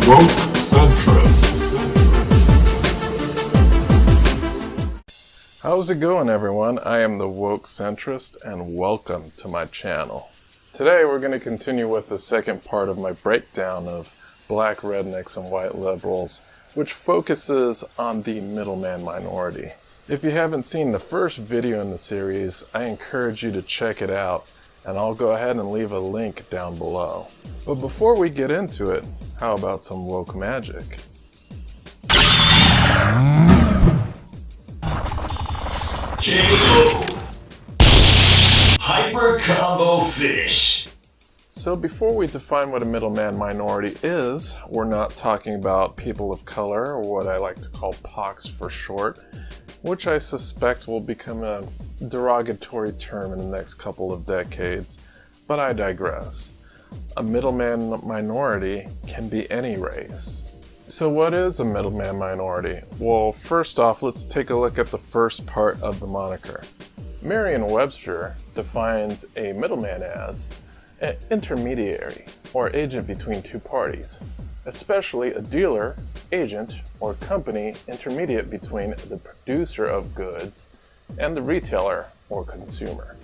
Woke Centrist. How's it going, everyone? I am the Woke Centrist, and welcome to my channel. Today we're going to continue with the second part of my breakdown of Black Rednecks and White Liberals, which focuses on the middleman minority. If you haven't seen the first video in the series, I encourage you to check it out, and I'll go ahead and leave a link down below. But before we get into it, how about some woke magic? J.O. Hyper Combo Fish. So before we define what a middleman minority is, we're not talking about people of color, or what I like to call POCs for short, which I suspect will become a derogatory term in the next couple of decades, but I digress. A middleman minority can be any race. So what is a middleman minority? Well, first off, let's take a look at the first part of the moniker. Merriam-Webster defines a middleman as an intermediary or agent between two parties, especially a dealer, agent, or company intermediate between the producer of goods and the retailer or consumer.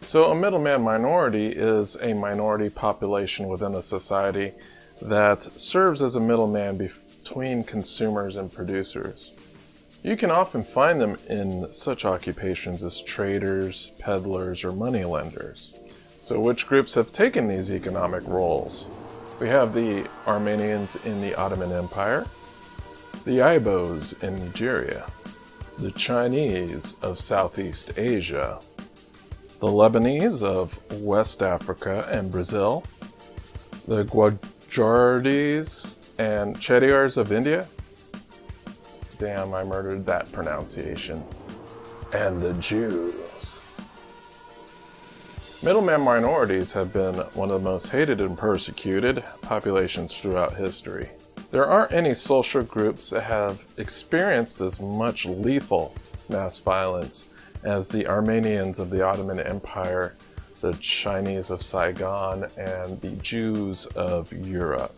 So a middleman minority is a minority population within a society that serves as a middleman between consumers and producers. You can often find them in such occupations as traders, peddlers, or moneylenders. So which groups have taken these economic roles? We have the Armenians in the Ottoman Empire, the Ibos in Nigeria, the Chinese of Southeast Asia, the Lebanese of West Africa and Brazil, the Gujaradis and Chetiars of India. Damn, I murdered that pronunciation. And the Jews. Middleman minorities have been one of the most hated and persecuted populations throughout history. There aren't any social groups that have experienced as much lethal mass violence as the Armenians of the Ottoman Empire, the Chinese of Saigon, and the Jews of Europe.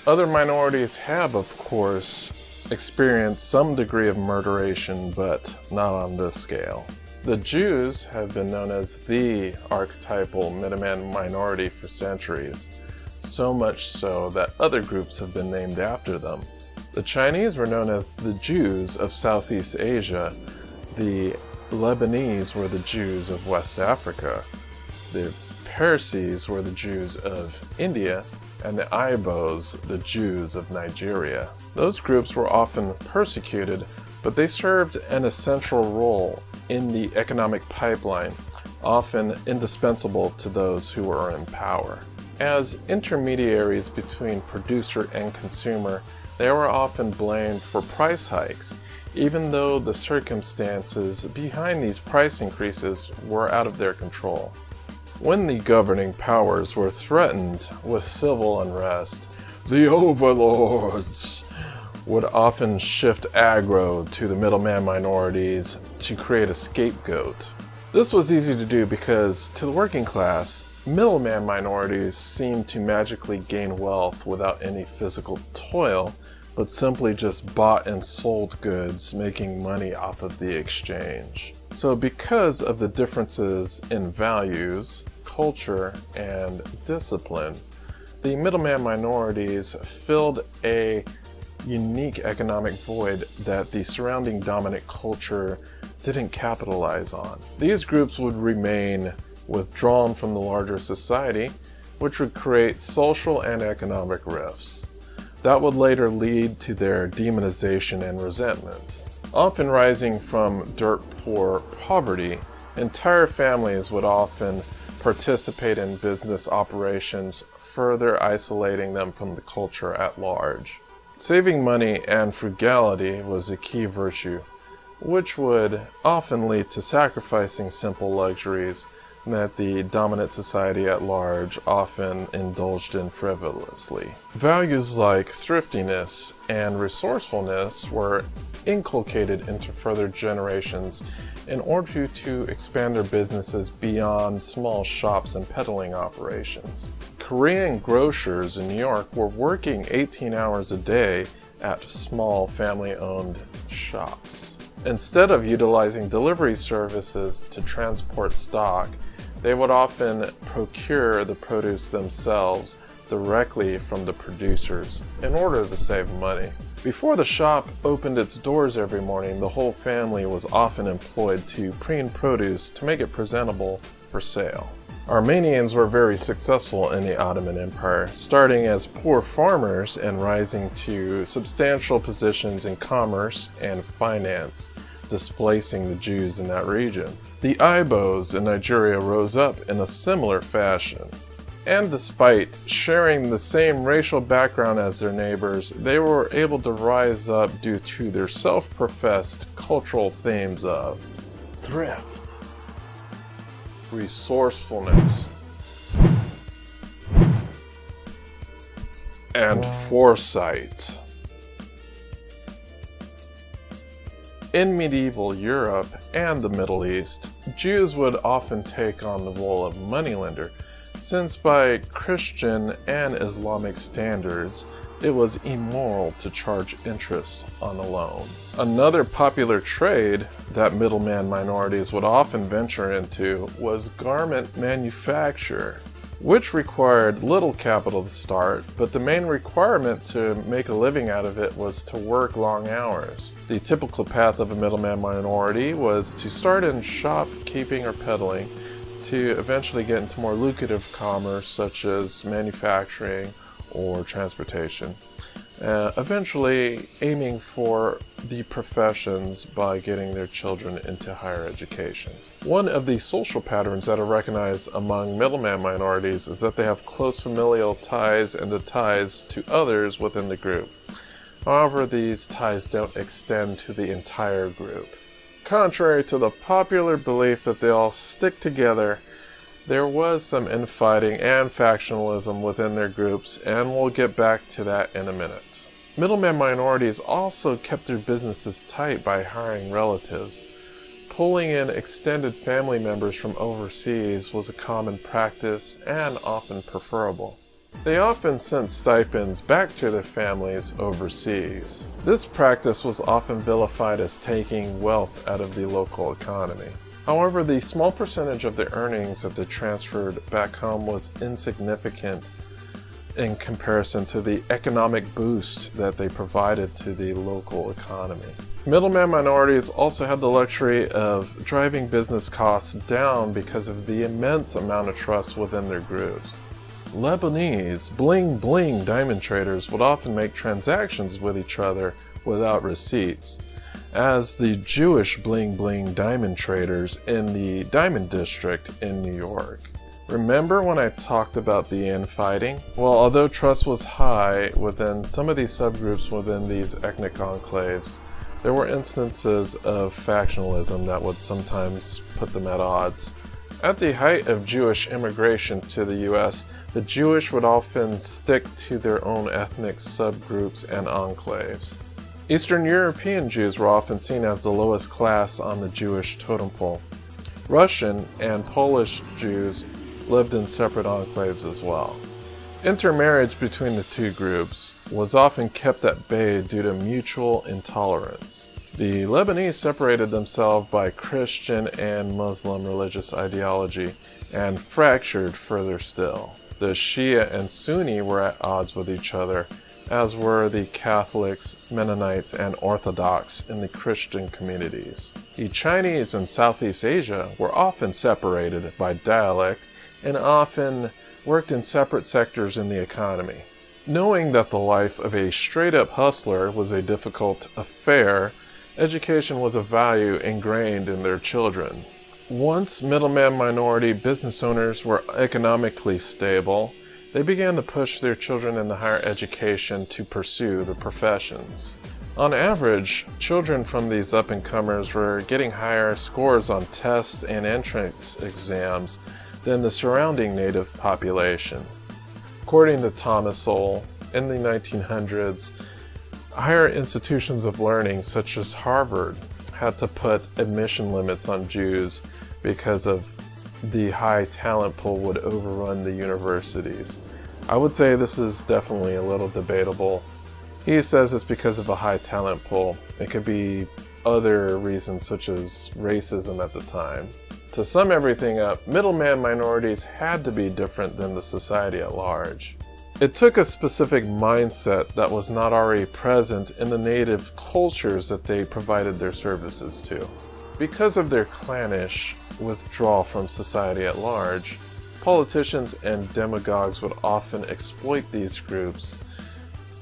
Other minorities have, of course, experienced some degree of murderation, but not on this scale. The Jews have been known as the archetypal middleman minority for centuries, so much so that other groups have been named after them. The Chinese were known as the Jews of Southeast Asia, the Lebanese were the Jews of West Africa, the Parsis were the Jews of India, and the Ibos the Jews of Nigeria. Those groups were often persecuted, but they served an essential role in the economic pipeline, often indispensable to those who were in power. As intermediaries between producer and consumer, they were often blamed for price hikes, even though the circumstances behind these price increases were out of their control. When the governing powers were threatened with civil unrest, the overlords would often shift aggro to the middleman minorities to create a scapegoat. This was easy to do because, to the working class, middleman minorities seemed to magically gain wealth without any physical toil, but simply just bought and sold goods, making money off of the exchange. So because of the differences in values, culture, and discipline, the middleman minorities filled a unique economic void that the surrounding dominant culture didn't capitalize on. These groups would remain withdrawn from the larger society, which would create social and economic rifts. That would later lead to their demonization and resentment. Often rising from dirt poor poverty, entire families would often participate in business operations, further isolating them from the culture at large. Saving money and frugality was a key virtue, which would often lead to sacrificing simple luxuries that the dominant society at large often indulged in frivolously. Values like thriftiness and resourcefulness were inculcated into further generations in order to expand their businesses beyond small shops and peddling operations. Korean grocers in New York were working 18 hours a day at small family-owned shops. Instead of utilizing delivery services to transport stock, they would often procure the produce themselves directly from the producers in order to save money. Before the shop opened its doors every morning, the whole family was often employed to preen produce to make it presentable for sale. Armenians were very successful in the Ottoman Empire, starting as poor farmers and rising to substantial positions in commerce and finance, displacing the Jews in that region. The Igbos in Nigeria rose up in a similar fashion. And despite sharing the same racial background as their neighbors, they were able to rise up due to their self-professed cultural themes of thrift, resourcefulness, and foresight. In medieval Europe and the Middle East, Jews would often take on the role of moneylender, since by Christian and Islamic standards, it was immoral to charge interest on a loan. Another popular trade that middleman minorities would often venture into was garment manufacture, which required little capital to start, but the main requirement to make a living out of it was to work long hours. The typical path of a middleman minority was to start in shopkeeping or peddling, to eventually get into more lucrative commerce such as manufacturing or transportation, eventually aiming for the professions by getting their children into higher education. One of the social patterns that are recognized among middleman minorities is that they have close familial ties and the ties to others within the group. However, these ties don't extend to the entire group. Contrary to the popular belief that they all stick together, there was some infighting and factionalism within their groups, and we'll get back to that in a minute. Middleman minorities also kept their businesses tight by hiring relatives. Pulling in extended family members from overseas was a common practice and often preferable. They often sent stipends back to their families overseas. This practice was often vilified as taking wealth out of the local economy. However, the small percentage of the earnings that they transferred back home was insignificant in comparison to the economic boost that they provided to the local economy. Middleman minorities also had the luxury of driving business costs down because of the immense amount of trust within their groups. Lebanese bling-bling diamond traders would often make transactions with each other without receipts, as the Jewish bling-bling diamond traders in the Diamond District in New York. Remember when I talked about the infighting? Well, although trust was high within some of these subgroups within these ethnic enclaves, there were instances of factionalism that would sometimes put them at odds. At the height of Jewish immigration to the U.S., the Jewish would often stick to their own ethnic subgroups and enclaves. Eastern European Jews were often seen as the lowest class on the Jewish totem pole. Russian and Polish Jews lived in separate enclaves as well. Intermarriage between the two groups was often kept at bay due to mutual intolerance. The Lebanese separated themselves by Christian and Muslim religious ideology and fractured further still. The Shia and Sunni were at odds with each other, as were the Catholics, Mennonites, and Orthodox in the Christian communities. The Chinese in Southeast Asia were often separated by dialect and often worked in separate sectors in the economy. Knowing that the life of a straight-up hustler was a difficult affair, education was a value ingrained in their children. Once middleman minority business owners were economically stable, they began to push their children into higher education to pursue the professions. On average, children from these up-and-comers were getting higher scores on tests and entrance exams than the surrounding native population. According to Thomas Sowell, in the 1900s, higher institutions of learning such as Harvard had to put admission limits on Jews because of the high talent pool would overrun the universities. I would say this is definitely a little debatable. He says it's because of a high talent pool. It could be other reasons such as racism at the time. To sum everything up, middleman minorities had to be different than the society at large. It took a specific mindset that was not already present in the native cultures that they provided their services to. Because of their clannish withdrawal from society at large, politicians and demagogues would often exploit these groups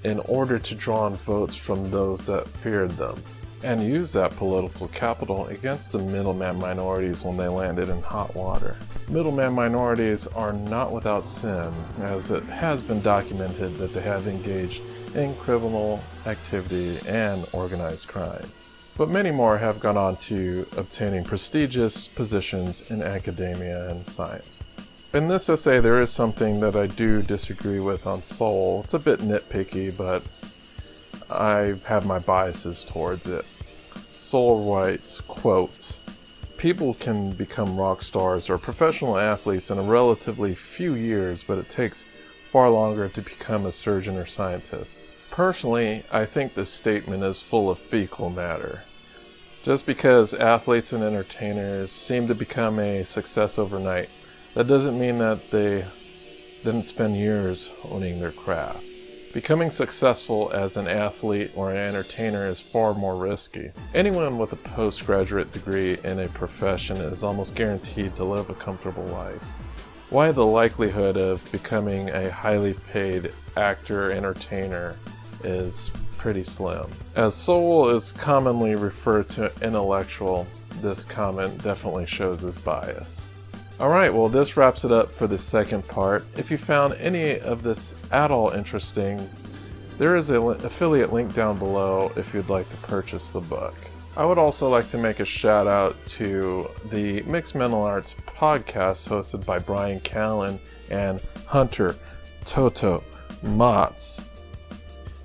in order to draw on votes from those that feared them, and use that political capital against the middleman minorities when they landed in hot water. Middleman minorities are not without sin, as it has been documented that they have engaged in criminal activity and organized crime. But many more have gone on to obtaining prestigious positions in academia and science. In this essay, there is something that I do disagree with on Sowell. It's a bit nitpicky, but I have my biases towards it. Sowell writes, quote, "People can become rock stars or professional athletes in a relatively few years, but it takes far longer to become a surgeon or scientist. Personally, I think this statement is full of fecal matter. Just because athletes and entertainers seem to become a success overnight, that doesn't mean that they didn't spend years honing their craft. Becoming successful as an athlete or an entertainer is far more risky. Anyone with a postgraduate degree in a profession is almost guaranteed to live a comfortable life. Why the likelihood of becoming a highly paid actor or entertainer is pretty slim. As Sowell is commonly referred to intellectual, this comment definitely shows his bias." Alright, well this wraps it up for the second part. If you found any of this at all interesting, there is an affiliate link down below if you'd like to purchase the book. I would also like to make a shout out to the Mixed Mental Arts podcast hosted by Brian Callen and Hunter Toto Motz.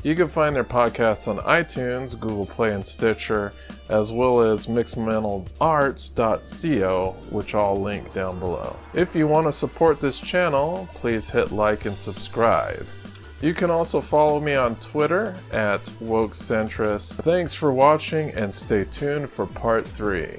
You can find their podcasts on iTunes, Google Play, and Stitcher, as well as mixedmentalarts.co, which I'll link down below. If you want to support this channel, please hit like and subscribe. You can also follow me on Twitter at WokeCentrist. Thanks for watching and stay tuned for part 3.